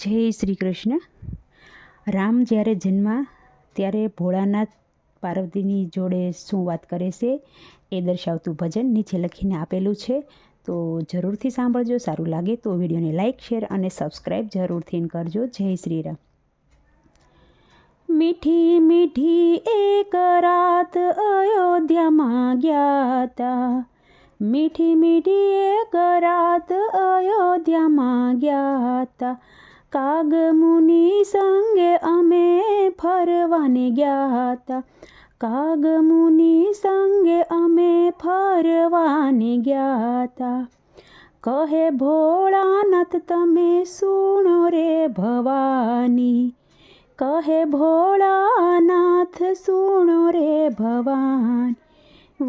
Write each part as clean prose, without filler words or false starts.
જય શ્રી કૃષ્ણ. રામ જ્યારે જન્મા ત્યારે ભોળાનાથ પાર્વતીની જોડે શું વાત કરે છે એ દર્શાવતું ભજન નીચે લખીને આપેલું છે, તો જરૂરથી સાંભળજો. સારું લાગે તો વિડીયોને લાઈક, શેર અને સબસ્ક્રાઈબ જરૂરથી કરજો. જય શ્રી રામ. મીઠી મીઠી એક રાત અયોધ્યામાં ગયા તા, મીઠી મીઠી એક રાત અયોધ્યામાં ગયા તા. કાગ મુનિ સંગે અમે ફરવાને ગયા તા, કાગ મુનિ સંગે અમે ફરવાને ગયા તા. કહે ભોળાનાથ તમે સુણો રે ભવાની, કહે ભોળાનાથ સુણો રે ભવાની.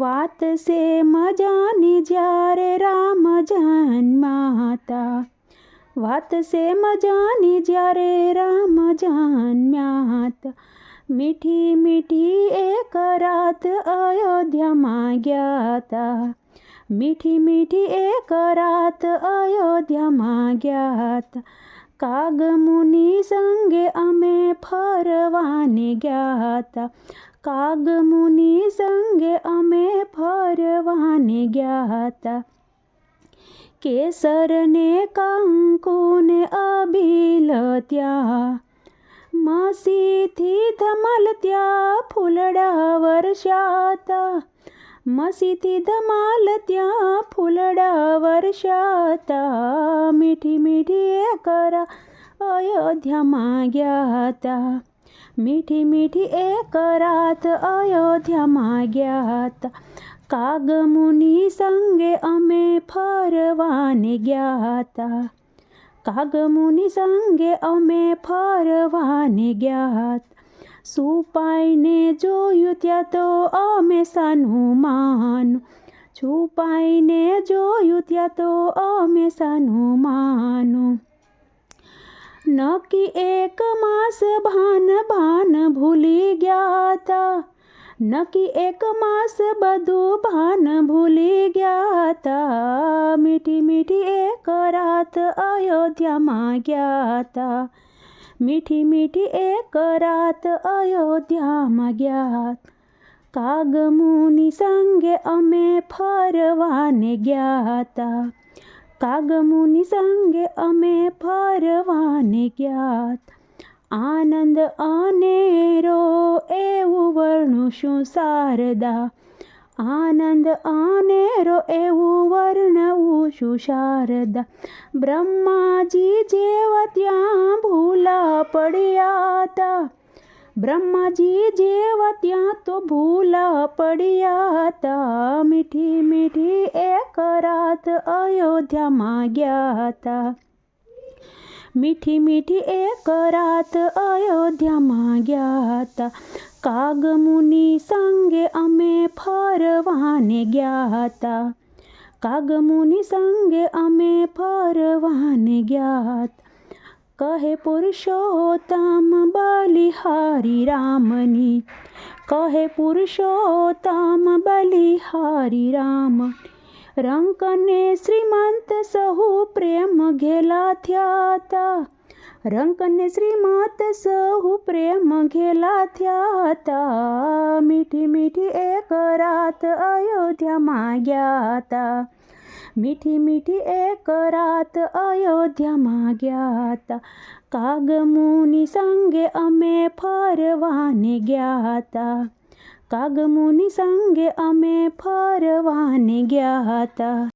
વાત છે મજાની જ્યારે રામ જન્મ્યા તા, વાત છે મજાની જ્યારે રામ જન્મ્યા તા. મીઠી મીઠી એક રાત અયોધ્યામાં ગયા તા, મીઠી મીઠી એક રાત અયોધ્યામાં ગયા તા. કાગ મુનિ સંગે અમે ફરવાને ગયા તા, કાગ મુનિ સંગે અમે ફરવાને ગયા તા. કેસર ને કંકુ ને અબીલ ત્યાં, મસીથી ધમાલ ત્યાં ફૂલડા વરસાતા, મસીથી ધમાલ ત્યાં ફૂલડા વરસાતા. મીઠી મીઠી એક રાત અયોધ્યામાં ગયા તા, મીઠી મીઠી એક રાત અયોધ્યામાં ગયા તા. કાગ મુનિ સંગે અમે ફરવાને ગયા તા, કાગ મુનિ સંગે અમે ફરવાને ગયા તા. છુપાઈને જોયું ત્યાં તો અમે સાનું માનું, છુપાઈને જોયું ત્યાં તો અમે સાનું માનું. નક્કી એક માસ ભાન ભાન ભૂલી ગયા તા, નક્કી એક માસ બધું ભાન ભૂલી ગયા તા. મીઠી મીઠી એક રાત અયોધ્યામાં ગયા તા, મીઠી મીઠી એક રાત અયોધ્યામાં ગયા તા. કાગ મુનિ સંગે અમે ફરવાને ગયા તા, કાગ મુનિ સંગે અમે ફરવાને ગયા તા. આનંદ અનેરો એવું વર્ણું શું શારદા, આનંદ અનેરો એવું વર્ણવું શું શારદા. બ્રહ્માજી જેવા ત્યાં ભૂલા પડ્યા તા, બ્રહ્માજી જેવા ત્યાં તો ભૂલા પડ્યા તા. મીઠી મીઠી એક રાત અયોધ્યામાં ગયા તા, મીઠી મીઠી એક રાત અયોધ્યામાં ગયા તા. કાગ મુનિ સંગે અમે ફરવાને ગયા તા, કાગ મુનિ સંગે અમે ફરવાને ગયા તા. કહે પુરુષોત્તમ બલિહારી રામની, કહે પુરુષોત્તમ બલિહારી રામ. રંકને શ્રીમંત સહુ પ્રેમ ઘેલા થયા તા, રંકને શ્રીમંત સહુ પ્રેમ ઘેલા થયા તા. મીઠી મીઠી એક રાત અયોધ્યામાં ગયા તા, મીઠી મીઠી એક રાત અયોધ્યામાં ગયા તા. કાગ મુનિ સંગે અમે ફરવાને ગયા તા, કાગ મુનિ સંગે અમે ફરવાને ગયા તા.